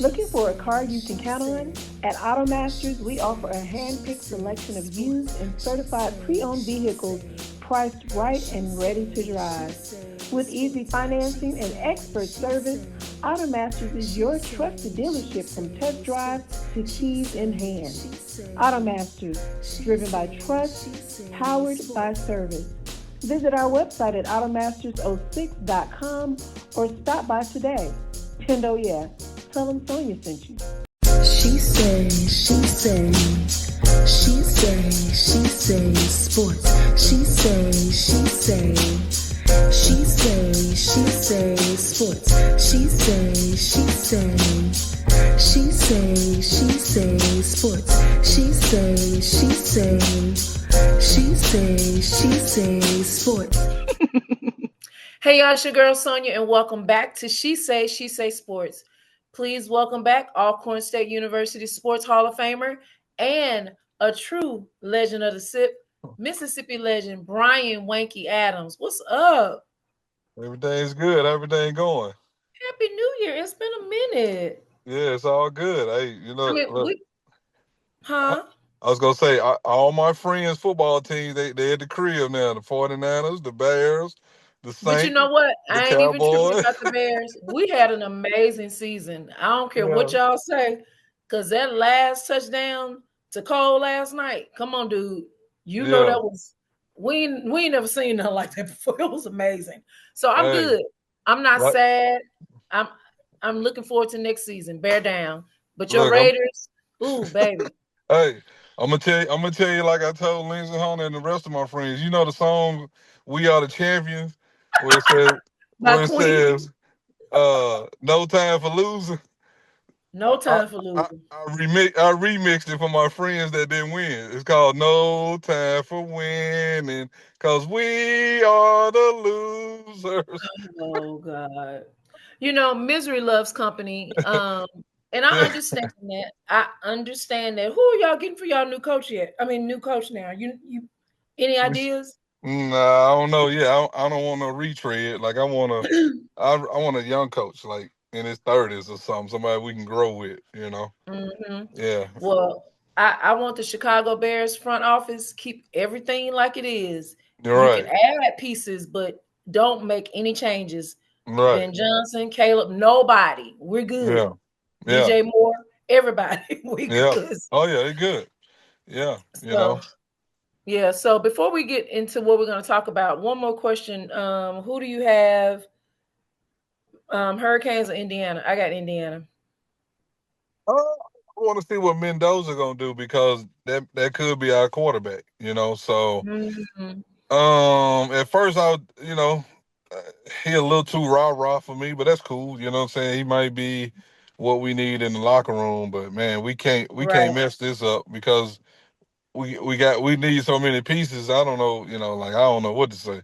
Looking for a car you can count on? At AutoMasters, we offer a hand-picked selection of used and certified pre-owned vehicles priced right and ready to drive. With easy financing and expert service, AutoMasters is your trusted dealership from test drive to keys in hand. AutoMasters, driven by trust, powered by service. Visit our website at automasters06.com or stop by today. And oh yeah, tell them Sonia sent you. She say, sports. She say, sports. She say, sports. She say, sports. Hey y'all, it's your girl Sonia, and welcome back to She Say Sports. Please welcome back Alcorn State University Sports Hall of Famer and a true legend of the SIP, Mississippi legend Brian Wanky Adams. What's up? Everything's good. Everything going. Happy New Year. It's been a minute. Yeah, it's all good. Hey, look, huh? I was gonna say all my friends' football teams, they at the crib now. The 49ers, the Bears, the Saints. But you know what? The I ain't even tripping Cowboys. about the Bears. We had an amazing season. I don't care what y'all say, because that last touchdown to Cole last night. Come on, dude. You know that was we ain't never seen nothing like that before. It was amazing. So I'm good. I'm not sad. I'm looking forward to next season. Bear down. But your Raiders, ooh, baby. Hey, I'm gonna tell you like I told Lindsey Hunter and the rest of my friends. You know the song "We Are the Champions," where it says, "No time for losing." No time for losing. I remixed it for my friends that didn't win. It's called "No Time for Winning," cause we are the losers. Oh God. Misery loves company. And I understand that. Who are y'all getting for y'all new coach yet? I mean, new coach now. You any ideas? Nah, I don't know. Yeah, I don't want no retread. Like I want a young coach, like in his 30s or something. Somebody we can grow with. Mm-hmm. Yeah. Well, I want the Chicago Bears front office keep everything like it is. You're right. You can add pieces, but don't make any changes. Right. Ben Johnson, Caleb, nobody. We're good. Yeah. DJ Moore, everybody. We good. Oh yeah, they're good. Yeah. Yeah. So before we get into what we're going to talk about, one more question. Who do you have? Hurricanes or Indiana? I got Indiana. I want to see what Mendoza gonna do because that could be our quarterback. So at first I would, he a little too rah for me, but that's cool. You know what I'm saying? He might be what we need in the locker room, but man, we can't mess this up because we need so many pieces. I don't know, I don't know what to say.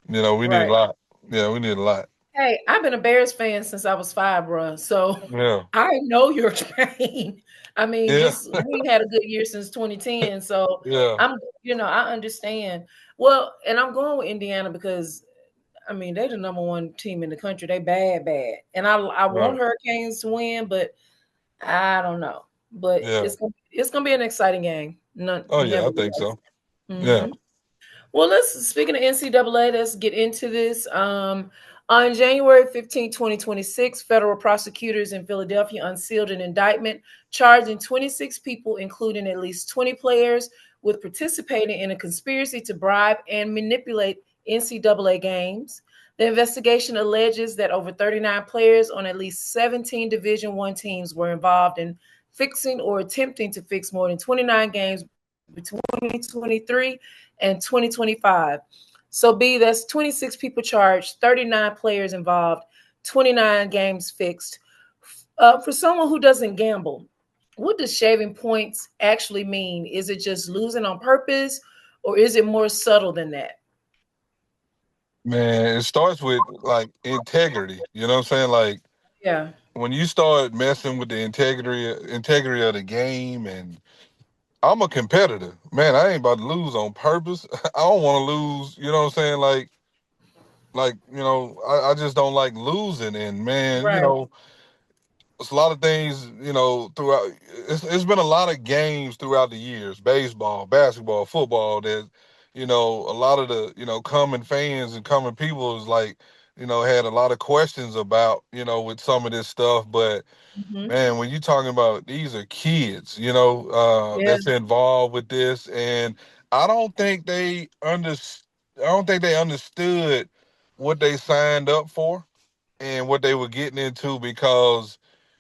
We need a lot. Yeah, we need a lot. Hey, I've been a Bears fan since I was 5, bro. So I know your pain. I mean, we had a good year since 2010. So I understand. Well, and I'm going with Indiana because I mean, they're the number one team in the country. They bad. And I want Hurricanes to win, but I don't know. But it's gonna be an exciting game. I think so. Mm-hmm. Yeah. Well, speaking of NCAA, let's get into this. On January 15, 2026, federal prosecutors in Philadelphia unsealed an indictment charging 26 people, including at least 20 players, with participating in a conspiracy to bribe and manipulate NCAA games. The investigation alleges that over 39 players on at least 17 Division I teams were involved in fixing or attempting to fix more than 29 games between 2023 and 2025. So that's 26 people charged, 39 players involved, 29 games fixed. For someone who doesn't gamble, what does shaving points actually mean? Is it just losing on purpose, or is it more subtle than that? Man, it starts with like integrity. You know what I'm saying? Like, when you start messing with the integrity of the game, and I'm a competitor, man. I ain't about to lose on purpose. I don't want to lose. You know what I'm saying? Like I just don't like losing. And man, it's a lot of things, throughout. It's been a lot of games throughout the years, baseball, basketball, football, that, a lot of the, common fans and common people is like, had a lot of questions about, with some of this stuff. But Hmm. man, when you're talking about, these are kids, Yeah, that's involved with this, and I don't think they under, I don't think they understood what they signed up for and what they were getting into, because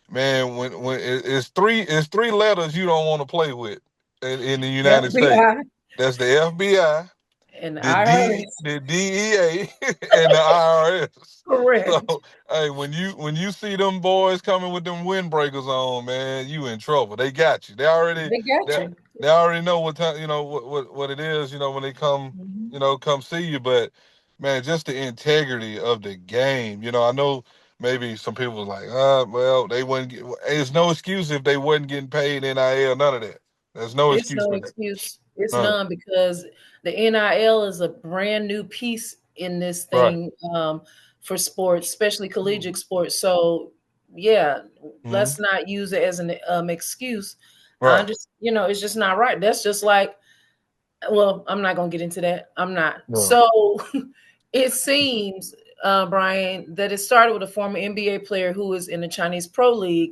man, when it's three letters you don't want to play with in the United States. FBI That's the FBI, and the D IRS. the DEA, and the IRS. Correct. So hey, when you see them boys coming with them windbreakers on, man, you in trouble. They got you. They got They, you. they already know what time, what it is, when they come, Hmm. come see you. But man, just the integrity of the game. I know maybe some people was like, well, they wouldn't get, there's no excuse if they wasn't getting paid NIL, none of that. There's no It's excuse no for that. excuse. It's None. none because the NIL is a brand new piece in this Right. thing for sports, especially collegiate sports. So, yeah, Hmm. let's not use it as an excuse. I Right. just, it's just not right. That's just like, well, I'm not going to get into that. I'm not. Yeah. So, it seems, Brian, that it started with a former NBA player who is in the Chinese Pro League.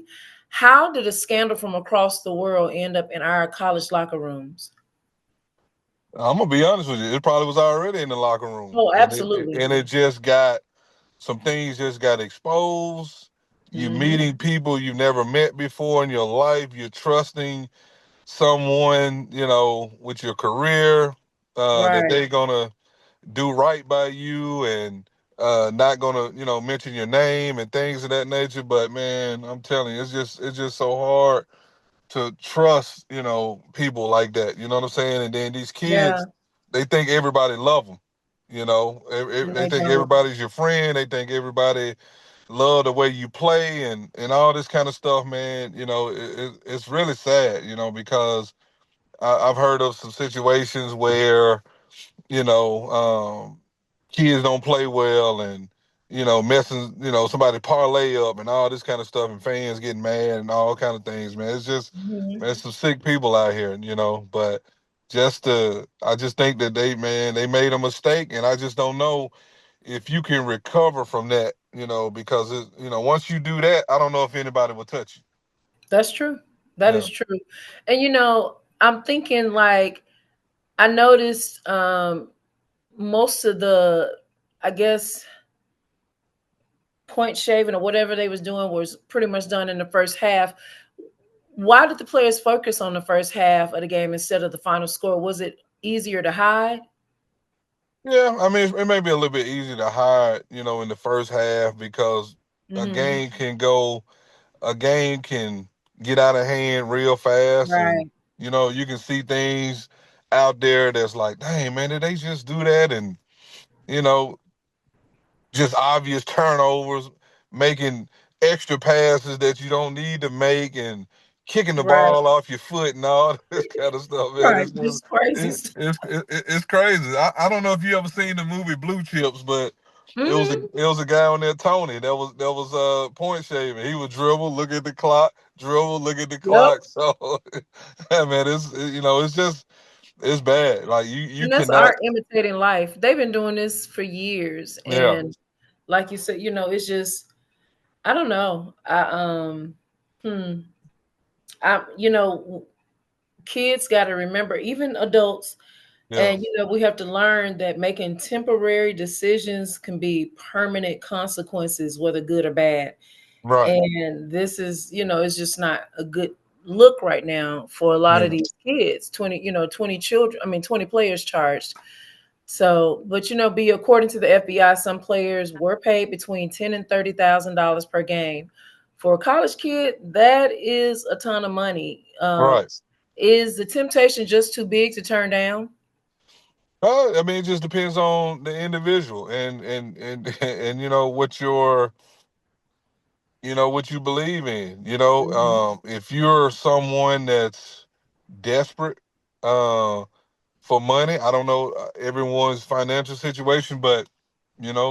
How did a scandal from across the world end up in our college locker rooms? I'm gonna be honest with you. It probably was already in the locker room, Oh, and it absolutely. and it just got, some things just got exposed. You Hmm. meeting people you've never met before in your life. You're trusting someone, with your career, that Right. they gonna do right by you, and not gonna, mention your name and things of that nature. But man, I'm telling you, it's just so hard to trust, people like that. You know what I'm saying? And then these Yeah. kids, they think everybody love them. And They they think don't. everybody's your friend. They think everybody love the way you play, and all this kind of stuff, man. It's really sad, because I've heard of some situations where, you know, kids don't play well, and, messing, somebody parlay up and all this kind of stuff, and fans getting mad and all kind of things, man. It's just, Mhm. man, some sick people out here, but I just think that man, they made a mistake, and I just don't know if you can recover from that, because once you do that, I don't know if anybody will touch you. That's true. That Yeah. is true. And I'm thinking like I noticed most of the I guess point shaving or whatever they was doing was pretty much done in the first half. Why did the players focus on the first half of the game instead of the final score? Was it easier to hide? Yeah, I mean, it may be a little bit easy to hide, in the first half, because a Hmm. game can go, a game can get out of hand real fast, and Right. you can see things out there that's like, dang man, did they just do that? And you know, just obvious turnovers, making extra passes that you don't need to make, and kicking the Right. ball off your foot and all this kind of stuff, man. Right. It's just, Just crazy it, stuff. it's crazy. I don't know if you ever seen the movie Blue Chips, but Hmm. it was a guy on there, Tony, that was point shaving. He would dribble, look at the clock, dribble, look at the Yep. clock. So yeah, man, it's just, it's bad. Like you And that's cannot. art imitating life. They've been doing this for years. Yeah. And like you said, it's just I don't know. Hmm. Kids gotta remember, even adults, Yeah. and we have to learn that making temporary decisions can be permanent consequences, whether good or bad. Right. And this is, it's just not a good look right now for a lot of Yeah. these kids. 20 children, I mean 20 players charged. So, but be according to the FBI, some players were paid between ten and $30,000 per game. For a college kid, that is a ton of money. Right. Is the temptation just too big to turn down? I mean, it just depends on the individual, and and what you believe in. Mhm. If you're someone that's desperate, uh, for money, I don't know, everyone's financial situation, but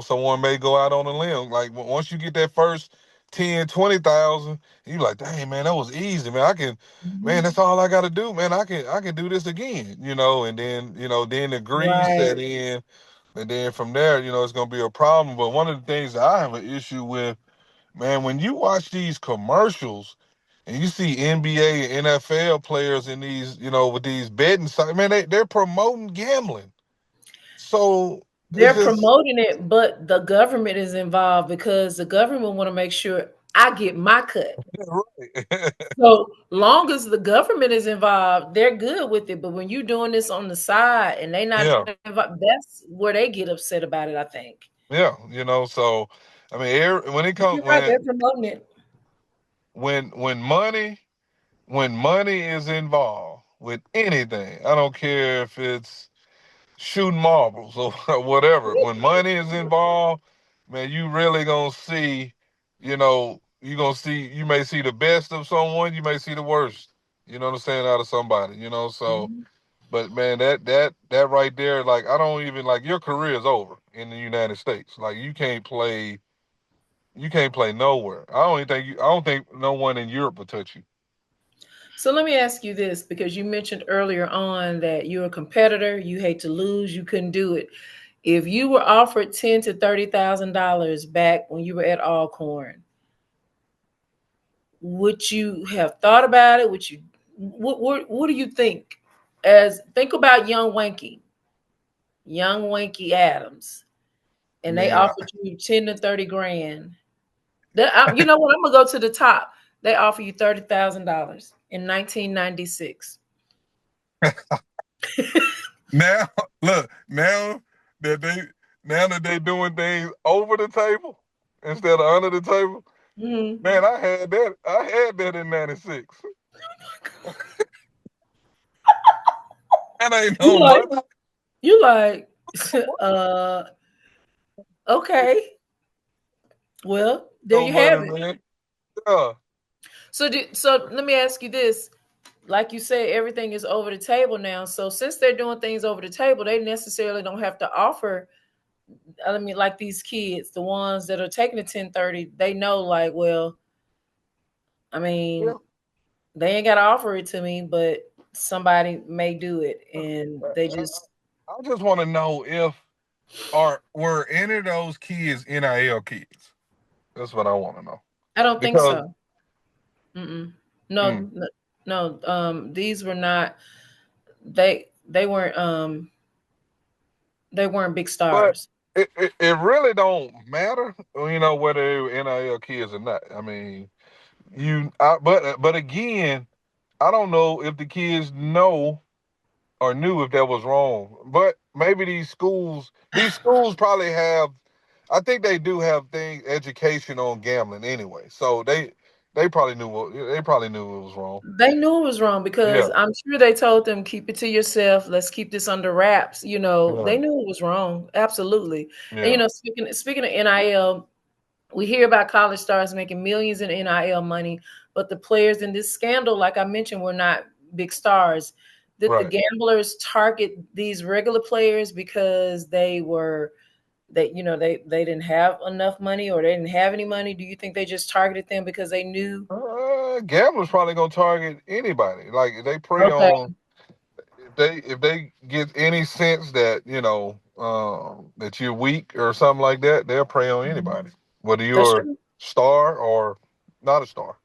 someone may go out on a limb. Like once you get that first 10, 20,000. You like, dang man, that was easy, man. Man, that's all I got to do, man. I can do this again, and then then the greed set in, and then from there, it's gonna be a problem. But one of the things that I have an issue with, man, when you watch these commercials and you see NBA and NFL players in these, with these betting sites, man, they're promoting gambling. So it's They're just promoting it, but the government is involved because the government want to make sure I get my cut. right. So long as the government is involved, they're good with it. But when you're doing this on the side and they not Yeah, involved, that's where they get upset about it, I think. yeah. So I mean, when it comes You're right, they're promoting it. when when money is involved with anything, I don't care if it's shooting marbles or whatever. When money is involved, man, you really gonna see, you may see the best of someone, you may see the worst, what I'm saying, out of somebody, so. Mhm. But man, that right there, like I don't even like your career is over in the United States. Like you can't play nowhere. I don't think no one in Europe will touch you. So let me ask you this, because you mentioned earlier on that you're a competitor, you hate to lose, you couldn't do it. If you were offered $10,000 to $30,000 back when you were at Alcorn, would you have thought about it? Would you what do you think? As think about young Wanky Adams, and they Man, offered you 10 to 30 grand. You know what? I'm gonna go to the top. They offer you $30,000 in 1996. now look, that they now that they doing things over the table instead of under the table. Mhm. Man, I had that in '96. That ain't You no like money. you like uh okay. Well, there No you have money, it. man. Yeah. So let me ask you this. Like you said, everything is over the table now. So since they're doing things over the table, they necessarily don't have to offer. I mean, like these kids, the ones that are taking the 1030, they know, like, well, I Yeah. mean, they ain't got to offer it to me, but somebody may do it, and they just. I just want to know if were any of those kids NIL kids. That's what I want to know. I don't think Because so. Mm-mm. mm, No, no. These were not. They weren't. They weren't big but stars. it really don't matter, whether they were NIL kids or not. I mean, but again, I don't know if the kids know or knew if that was wrong. But maybe these schools probably have. I think they do have education on gambling anyway. So they probably knew it was wrong. They knew it was wrong Yeah, because I'm sure they told them, keep it to yourself. Let's keep this under wraps. yeah, They knew it was wrong. Absolutely. And yeah. speaking of NIL, we hear about college stars making millions in NIL money, but the players in this scandal, like I mentioned, were not big stars. Did the Right. gamblers target these regular players because they didn't have enough money, or they didn't have any money? Do you think they just targeted them because they knew? Gamblers probably gonna target anybody. Like they prey Okay. on if they get any sense that that you're weak or something like that, they'll prey on anybody, whether That's you're a true. star or not a star.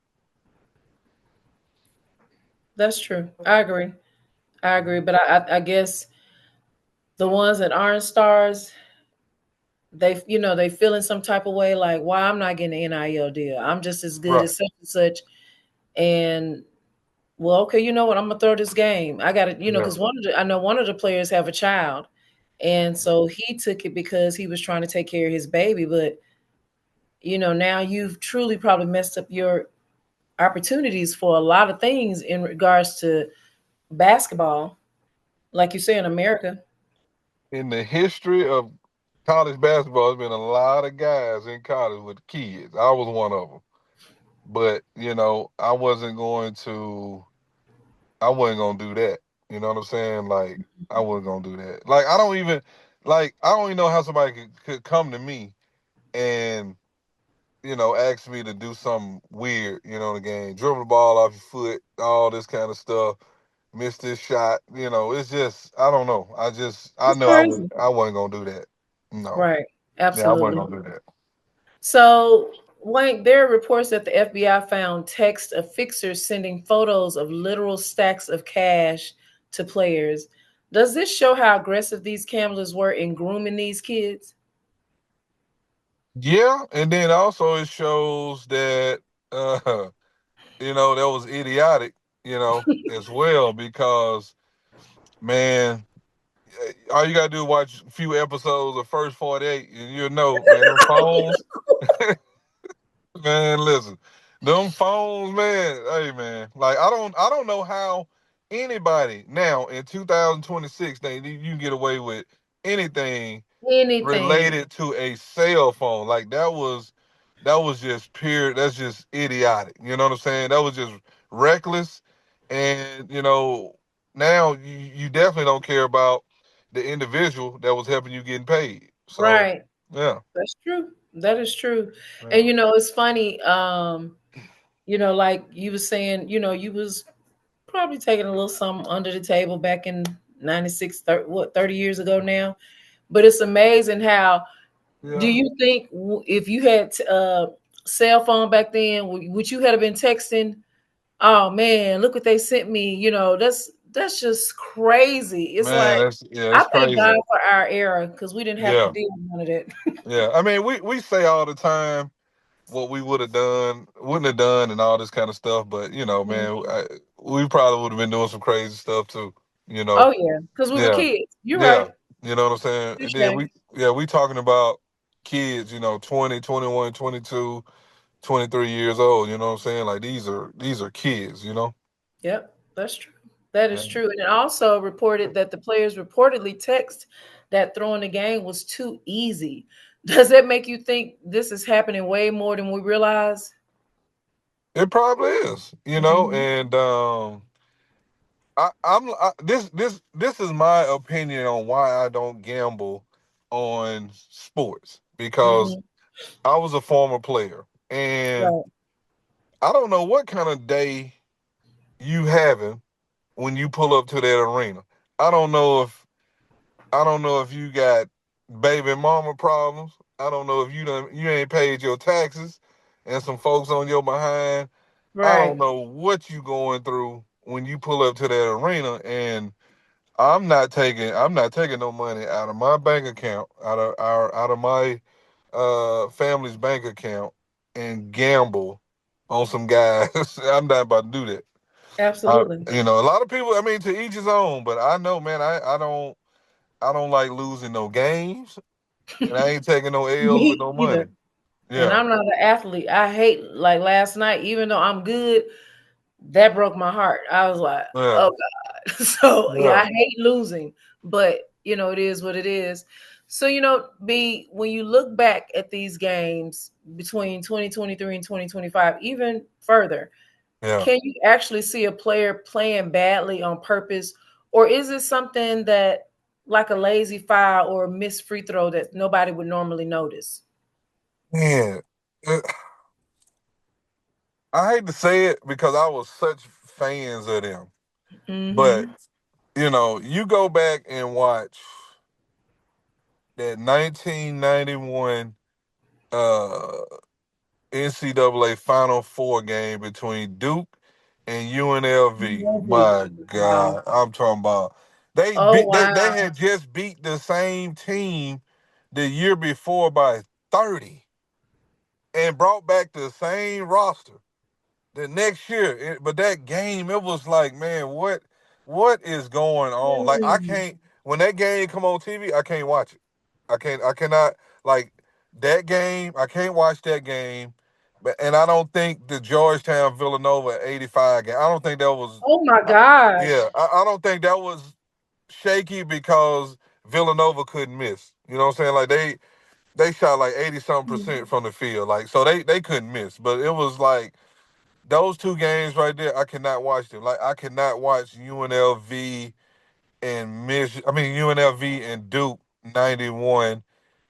That's true. I agree. I agree. But I guess the ones that aren't stars, they feel in some type of way like, why I'm not getting an NIL deal? I'm just as good Right. as such and such. And well, okay, you know what? I'm gonna throw this game. I got it, Yeah. because I know one of the players have a child, and so he took it because he was trying to take care of his baby. But now you've truly probably messed up your opportunities for a lot of things in regards to basketball, like you say in America. In the history of college basketball, there's been a lot of guys in college with kids. I was one of them. But, I wasn't going to do that. You know what I'm saying? Like, I wasn't going to do that. Like, I don't even know how somebody could come to me and ask me to do something weird, in the game. Dribble the ball off your foot, all this kind of stuff. Miss this shot, it's just I don't know. I It's know crazy. I wasn't gonna do that. No. Right. Yeah, I wasn't Absolutely. gonna do that. So, Wank, there are reports that the FBI found text of fixers sending photos of literal stacks of cash to players. Does this show how aggressive these gamblers were in grooming these kids? Yeah, and then also it shows that uh that was idiotic, as well because man, all you gotta do is watch a few episodes of First 48 and you'll know, man, them phones, man, listen, them phones, man, hey man, like I don't know how anybody now in 2026 they you can get away with anything Anything. related to a cell phone. Like that was just pure, that's just idiotic. You know what I'm saying? That was just reckless. And now you definitely don't care about the individual that was helping you getting paid. So Right. yeah. That's true. That is true. Yeah. And it's funny, like you was saying, you was probably taking a little something under the table back in 96, 30 years ago now. But it's amazing how, do Yeah. you think if you had cell phone back then, would you have been texting, oh man, look what they sent me? That's just crazy. It's Man, like, that's I thank God crazy. for our era because we didn't have to Yeah. deal with none of that. Yeah. I mean, we say all the time what we would have done, wouldn't have done, and all this kind of stuff. But man, we probably would have been doing some crazy stuff too. You know, Oh yeah, because we were yeah, kids. You're yeah. right. You know what I'm saying? And then Touche. we talking about kids, 20, 21, 22, 23 years old. You know what I'm saying? Like these are kids. Yep, that's true. That Yeah. is true. And it also reported that the players reportedly text that throwing the game was too easy. Does that make you think this is happening way more than we realize? It probably is. Hmm. And this is my opinion on why I don't gamble on sports because Hmm. I was a former player and Right. I don't know what kind of day you having when you pull up to that arena. I don't know if you got baby mama problems. I don't know if you ain't paid your taxes and some folks on your behind. I don't Right. know what you going through when you pull up to that arena and I'm not taking no money out of my bank account, out of my family's bank account and gamble on some guys. I'm not about to do that. Absolutely. A lot of people. I mean, to each his own. But I know, man. I don't like losing no games, and I ain't taking no L's with Me no either. money. And Yeah, I'm not an athlete. I hate, like last night, even though I'm good, that broke my heart. I was like, yeah, oh God. So yeah, yeah, I hate losing, but it is what it is. So B, when you look back at these games between 2023 and 2025, even further, yeah. can you actually see a player playing badly on purpose? Or is it something that, like a lazy foul or a missed free throw, that nobody would normally notice? Man, uh, I hate to say it because I was such fans of them, but Mm-hmm. you go back and watch that 1991 uh NCAA Final Four game between Duke and UNLV. My Wow. God, I'm talking about they Oh beat they wow. had just beat the same team the year before by 30 and brought back the same roster the next year. But that game, it was like, man, what is going on? Like I Mm. can't when that game come on TV, I can't watch it. I cannot like that game. I can't watch that game. But and I don't think the Georgetown Villanova 85 game. I don't think that was. Oh my uh, gosh. Yeah, I don't think that was shaky because Villanova couldn't miss. You know what I'm saying? Like they shot like 80 something percent from the field. Like so they couldn't miss. But it was like those two games right there. I cannot watch them. Like I cannot watch UNLV and UNLV and Duke 91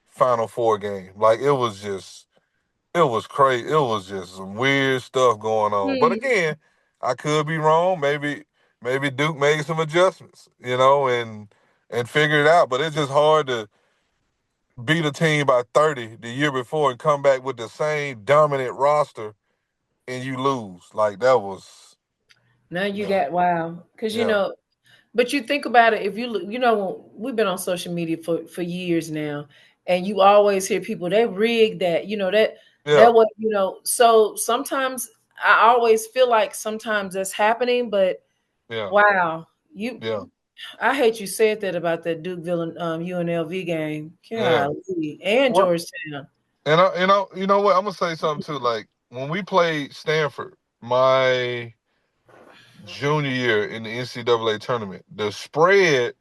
Final Four game. Like it it was crazy. It was just some weird stuff going on. But again, I could be wrong. Maybe Duke made some adjustments, and figured it out. But it's just hard to beat a team by 30 the year before and come back with the same dominant roster and you lose. Like that was Now you yeah. got wow, because Yeah. but you think about it. If you look, we've been on social media for years now, and you always hear people they rig that, Yeah. that what So sometimes I always feel like sometimes that's happening, but Yeah. wow, you Yeah. I hate you said that about that Duke UNLV game. Yeah. Golly, and What Georgetown. and you know what, I'm gonna say something too. Like when we played Stanford, my junior year in the NCAA tournament, the spread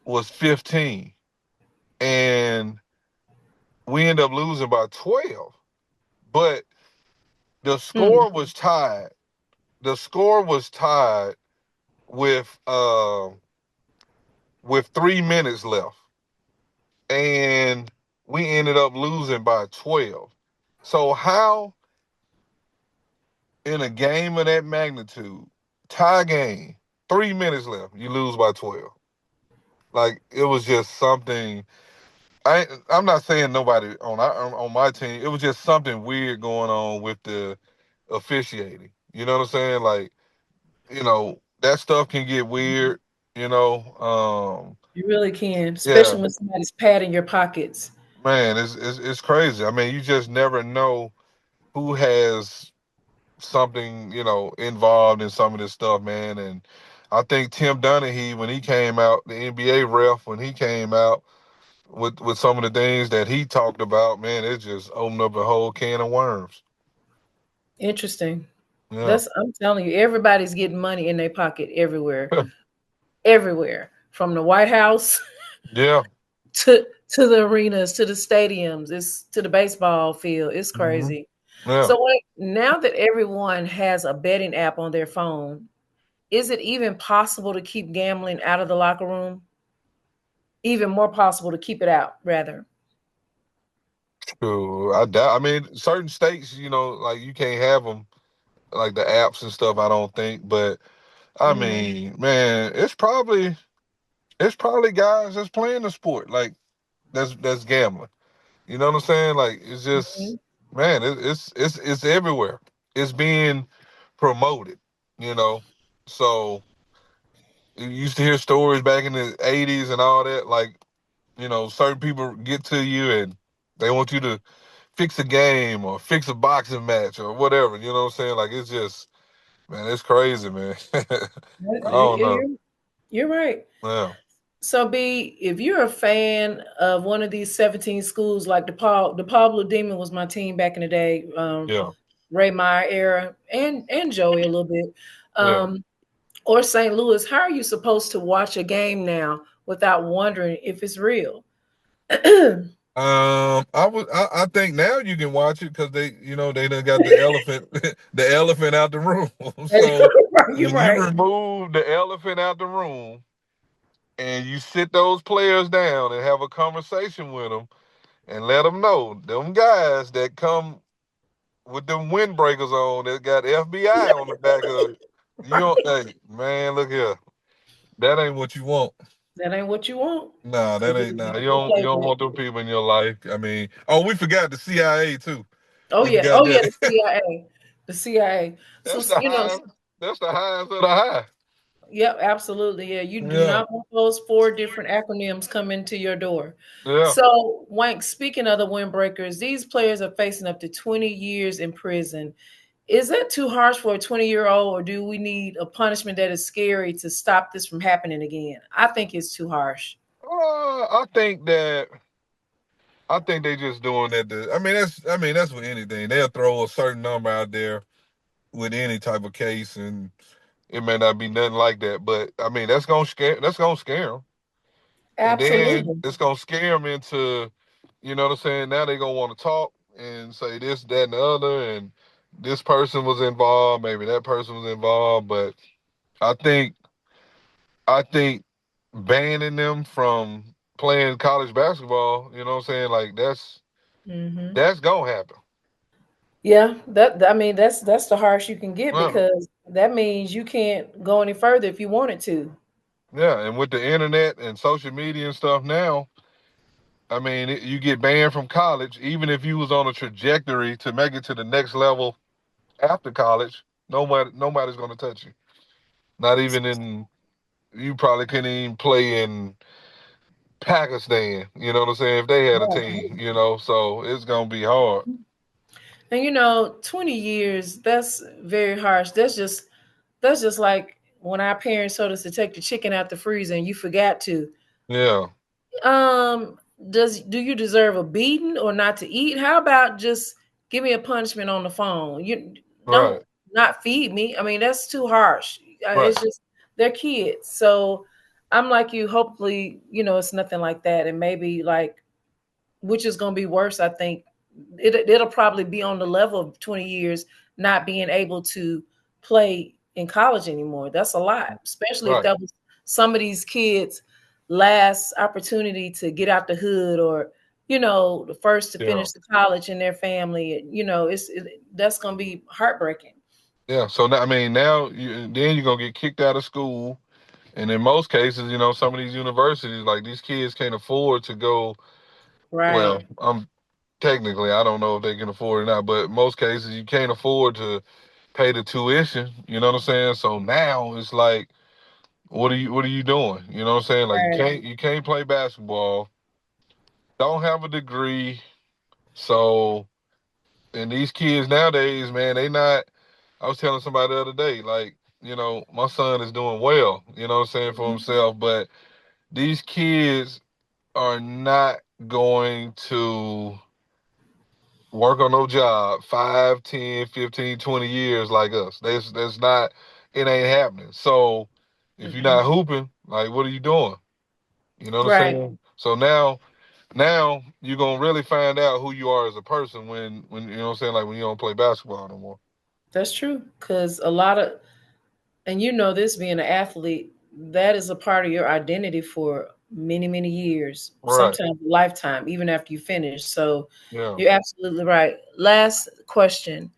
was 15 and we ended up losing by 12. But the Hmm. score was tied. The score was tied with 3 minutes left. And we ended up losing by 12. So how in a game of that magnitude, tie game, 3 minutes left, you lose by 12? Like it was just something. I'm not saying nobody on my team. It was just something weird going on with the officiating. You know what I'm saying? Like, that stuff can get weird, you know. You really can, Yeah, especially when somebody's patting your pockets. man, it's crazy. I mean, you just never know who has something, involved in some of this stuff, man. And I think Tim Donaghy, when he came out, the NBA ref, when he came out with some of the things that he talked about, man, it just opened up a whole can of worms. Interesting. Yeah. I'm telling you, everybody's getting money in their pocket everywhere, everywhere, from the White House Yeah. to the arenas, to the stadiums, it's to the baseball field. It's Hmm. crazy. Yeah. So wait, now that everyone has a betting app on their phone, is it even possible to keep gambling out of the locker room? Even more possible to keep it out, rather. True. I doubt. I mean, certain states, like you can't have them, like the apps and stuff. I don't think, but I Mm-hmm. mean, man, it's probably guys that's playing the sport, like that's gambling. You know what I'm saying? Like it's just, man, it's everywhere. It's being promoted. You know, so you used to hear stories back in the '80s and all that. Like, certain people get to you and they want you to fix a game or fix a boxing match or whatever. You know what I'm saying? Like it's just, man, it's crazy, man. I don't know. You're right. Yeah, So, B, if you're a fan of one of these 17 schools, like the Pablo Demon was my team back in the day, yeah, Ray Meyer era, and Joey a little bit, yeah. or St. Louis, how are you supposed to watch a game now without wondering if it's real? I think now you can watch it because they done got the elephant, the elephant out the room. So You're when you right. remove the elephant out the room and you sit those players down and have a conversation with them and let them know them guys that come with them windbreakers on that got FBI on the back of it, hey man, look here, that ain't what you want. That ain't what you want. Nah, They that get ain't nah. You the don't you don't playbook. want them people in your life. I mean, oh, we forgot the CIA too. Oh We yeah, forgot oh yeah, that. the CIA, the CIA. So That's the highest. That's the highest of the high. yep, absolutely. Yeah, you do Yeah, not want those four different acronyms coming to your door. yeah. So, Wank, speaking of the windbreakers, these players are facing up to 20 years in prison. Is that too harsh for a 20-year-old, or do we need a punishment that is scary to stop this from happening again? I think it's too harsh. I think they just doing that. I mean that's with anything. They'll throw a certain number out there with any type of case, and it may not be nothing like that. But I mean that's gonna scare them, and then Absolutely. it's gonna scare them into, what I'm saying. Now they're gonna want to talk and say this, that, and the other, and this person was involved, maybe that person was involved, but I think I think banning them from playing college basketball, you know what I'm saying? Like that's Hmm. that's gonna happen. Yeah, I mean that's the harsh you can get, Well, because that means you can't go any further if you wanted to. yeah, and with the internet and social media and stuff now, I mean, you get banned from college, even if you was on a trajectory to make it to the next level after college. Nobody's going to touch you. Not even in. You probably couldn't even play in Pakistan. You know what I'm saying? If they had a team, so it's gonna be hard. And 20 years, that's very harsh. That's just like when our parents told us to take the chicken out the freezer and you forgot to. Yeah, Um, do you deserve a beating or not to eat? How about just give me a punishment on the phone? You don't right, not feed me. I mean, that's too harsh. right, It's just they're kids. So I'm like you, hopefully, it's nothing like that. And maybe like, which is going to be worse, I think. It'll probably be on the level of 20 years not being able to play in college anymore. That's a lot, especially if right. that was some of these kids' last opportunity to get out the hood, or the first to Yeah, finish the college in their family. That's going to be heartbreaking. yeah. So now, I mean, then you're gonna get kicked out of school, and in most cases, some of these universities, like these kids, can't afford to go. Well, Right. technically, I don't know if they can afford it or not, but most cases, you can't afford to pay the tuition. You know what I'm saying? So now it's like, what are you doing? You know what I'm saying? Like Right. you can't play basketball, don't have a degree. So, and these kids nowadays, man, they not. I was telling somebody the other day, like, my son is doing well, what I'm saying, for himself, but these kids are not going to work on no job 5, 10, 15, 20 years like us. That's not, it ain't happening. So if you're not Mhm. hooping, like, what are you doing? You know what I'm Right. saying? So now you're gonna really find out who you are as a person when you know what I'm saying, like when you don't play basketball no more. That's true. Because a lot of, and this being an athlete, that is a part of your identity for many, many years, Right. sometimes a lifetime, even after you finish. So Yeah. you're absolutely right. Last question.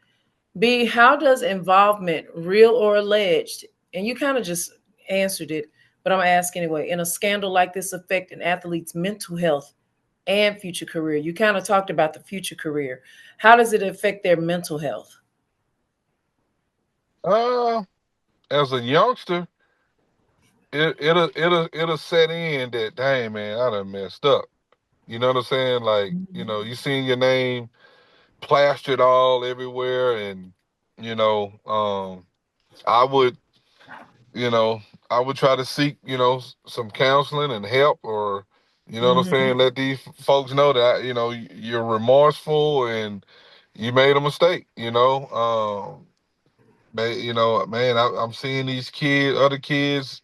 B, how does involvement, real or alleged, and you kind of just answered it, but I'm gonna ask anyway, in a scandal like this affect an athlete's mental health and future career? You kind of talked about the future career. How does it affect their mental health? Uh, as a youngster, it'll set in that, dang man, I done messed up. You know what I'm saying? Like, you seen your name plastered all everywhere, and you know, um, I would, you know, I would try to seek, some counseling and help, or what I'm Hmm. saying, let these folks know that you're remorseful and you made a mistake. Man, I'm seeing these other kids,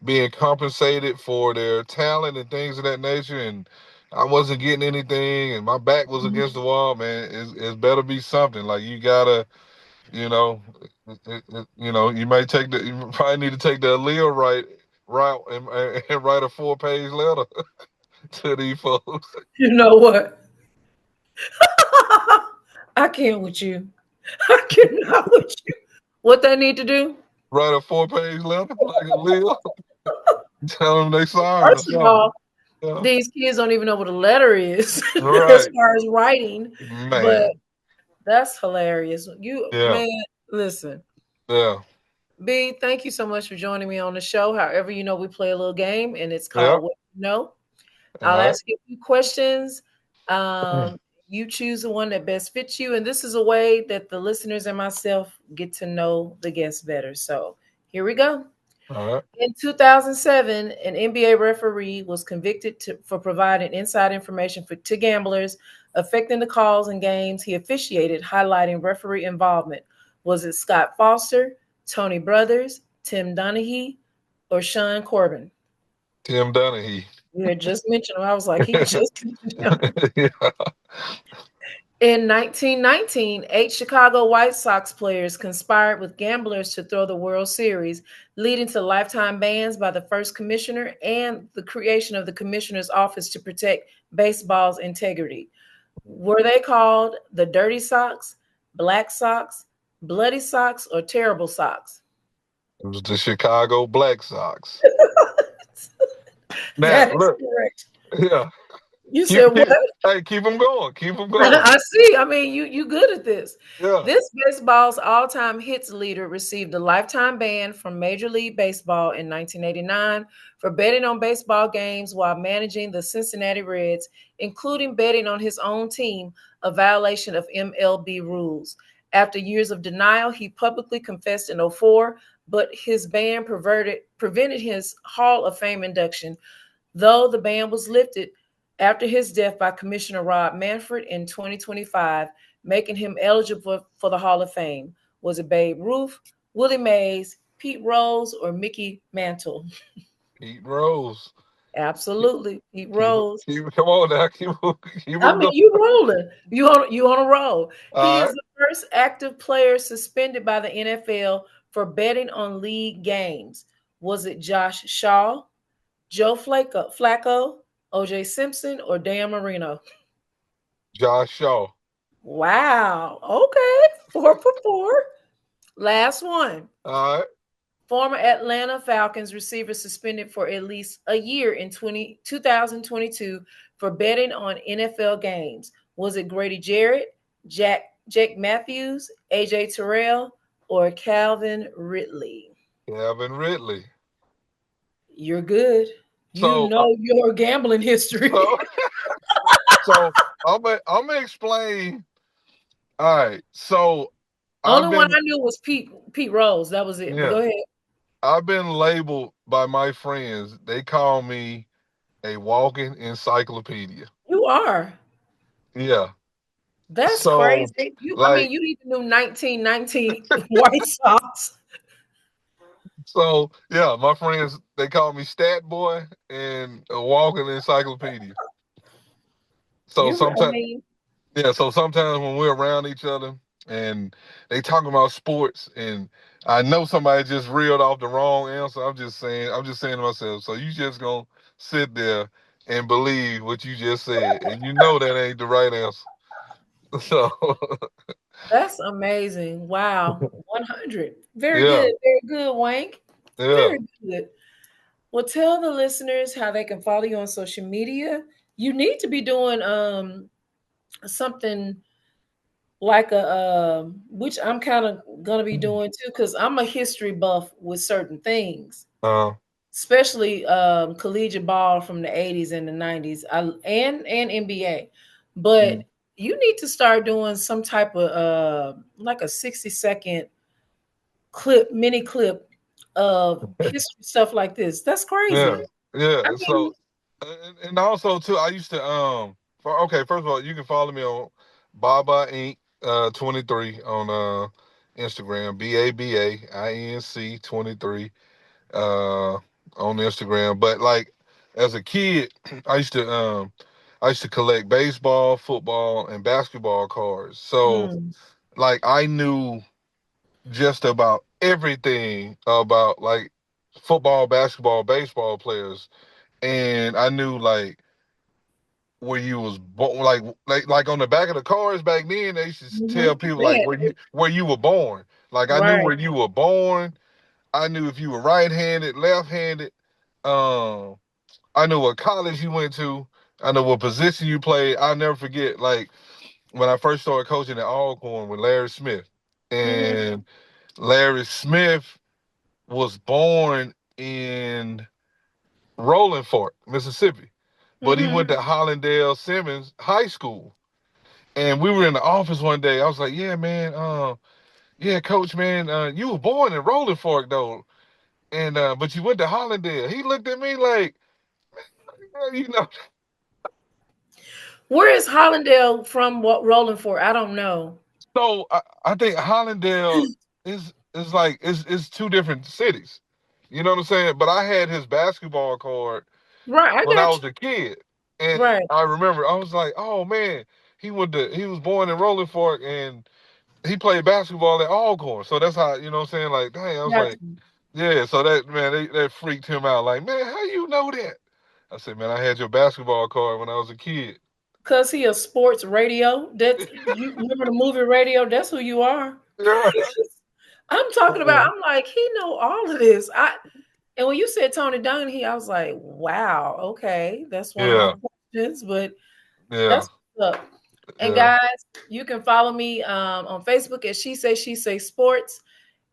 being compensated for their talent and things of that nature, and I wasn't getting anything, and my back was against the wall. Man, it's better be something. Like you gotta, you know, you might you probably need to take the allele route and write a 4-page letter to these folks. You know what? I can't with you. I cannot with you. What they need to do? Write a 4-page letter like allele, tell them they sorry or First of something. all, Yeah. these kids don't even know what a letter is as Right, far as writing. But man. that's hilarious. You Yeah, man, listen. yeah, B, thank you so much for joining me on the show. However, we play a little game and it's yeah. called What You Know. All I'll right. ask you a few questions. You choose the one that best fits you. And this is a way that the listeners and myself get to know the guests better. So here we go. All right. In 2007, an NBA referee was convicted for providing inside information to gamblers affecting the calls and games he officiated, highlighting referee involvement. Was it Scott Foster, Tony Brothers, Tim Donaghy, or Sean Corbin? Tim Donaghy. You had just mentioned him. I was like, he just mentioned him. Yeah. In 1919, 8 Chicago White Sox players conspired with gamblers to throw the World Series, leading to lifetime bans by the first commissioner and the creation of the commissioner's office to protect baseball's integrity. Were they called the Dirty Sox, Black Sox, Bloody Sox, or Terrible Sox? It was the Chicago Black Sox. Now, That is look, correct. yeah, You said what? keep them going. Keep them going. I see. I mean, you good at this. Yeah. This baseball's all-time hits leader received a lifetime ban from Major League Baseball in 1989 for betting on baseball games while managing the Cincinnati Reds, including betting on his own team, a violation of MLB rules. After years of denial, he publicly confessed in '04, but his ban prevented his Hall of Fame induction, though the ban was lifted after his death by Commissioner Rob Manfred in 2025, making him eligible for the Hall of Fame. Was it Babe Ruth, Willie Mays, Pete Rose, or Mickey Mantle? Pete Rose. Absolutely, Pete Rose. Come on now. Keep I them mean, going. you rolling. You on a roll. He All is right. the first active player suspended by the NFL for betting on league games. Was it Josh Shaw, Joe Flacco, OJ Simpson, or Dan Marino? Josh Shaw. Wow. Okay. 4 for 4. Last one. All right. Former Atlanta Falcons receiver suspended for at least a year in 2022 for betting on NFL games. Was it Grady Jarrett, Jake Matthews, AJ Terrell, or Calvin Ridley? Calvin Ridley. You're good. You So, know your gambling history. so, so I'm gonna explain. All right. So I've Only one been I knew was Pete Rose. That was it. But yeah, go ahead. I've been labeled by my friends. They call me a walking encyclopedia. You are. Yeah. That's So crazy. I mean, like you even knew 1919 White Sox. yeah, my friends they call me Stat Boy and a walking encyclopedia. So I sometimes mean, yeah, so sometimes when we're around each other and they talking about sports and I know somebody just reeled off the wrong answer, I'm just saying to myself, so you just gonna sit there and believe what you just said. And you know that ain't the right answer. So that's amazing. Wow. 100. Very yeah, good. Very good, Wank. yeah. Very good. Well, tell the listeners how they can follow you on social media. You need to be doing something like which I'm kind of gonna be doing too, because I'm a history buff with certain things, Uh, especially collegiate ball from the 80s and the 90s, and NBA. But you need to start doing some type of like a 60-second mini clip of history stuff like this. That's yeah, crazy. I yeah. mean, So and also too, I used to okay, first of all, you can follow me on Baba Inc. 23 on Instagram, BABAINC 23 uh on Instagram. But like as a kid, I used to I used to collect baseball, football, and basketball cards. So hmm, like I knew just about everything about like football, basketball, baseball players, and I knew like where you was born, like on the back of the cars back then. They used to tell people they like had where you were born. Like I knew right. where you were born. I knew if you were right-handed, left-handed. Um, I knew what college you went to. I know what position you played. I'll never forget, like when I first started coaching at Alcorn with Larry Smith, Hmm. and Larry Smith was born in Rolling Fork, Mississippi, but he went Hmm. to Hollandale Simmons High School. And we were in the office one day. I was like, "Yeah, man, yeah, coach, man, you were born in Rolling Fork though, and but you went to Hollandale." He looked at me like, you know. Where is Hollandale from? What rolling for? I don't know. So I think Hollandale is like it's two different cities. You know what I'm saying? But I had his basketball card Right, I when I got was you. a kid, and Right, I remember I was like, "Oh man, he was born in Rolling Fork and he played basketball at Alcorn." So that's how, you know what I'm saying? Like, dang, I was got like, you. yeah. So that man, that freaked him out. Like, man, how you know that? I said, man, I had your basketball card when I was a kid. Cause he a sports radio. That you remember the movie Radio? That's who you are. Yeah. I'm talking about. I'm like, he know all of this. And when you said Tony Dungy, I was like, wow, okay, that's one of my questions. But that's what's up. And guys, you can follow me on Facebook at She Say Sports,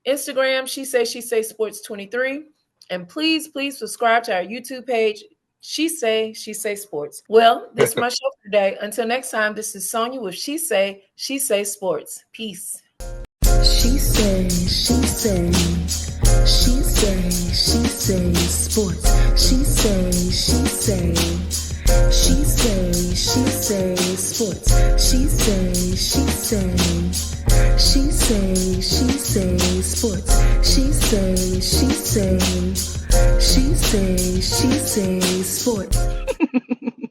Instagram She Say Sports 23, and please subscribe to our YouTube page. She Say Sports. Well, this is my show for today. Until next time, this is Sonia with She Say Sports. Peace. She say sports. She say sports. She say sports. She say sports.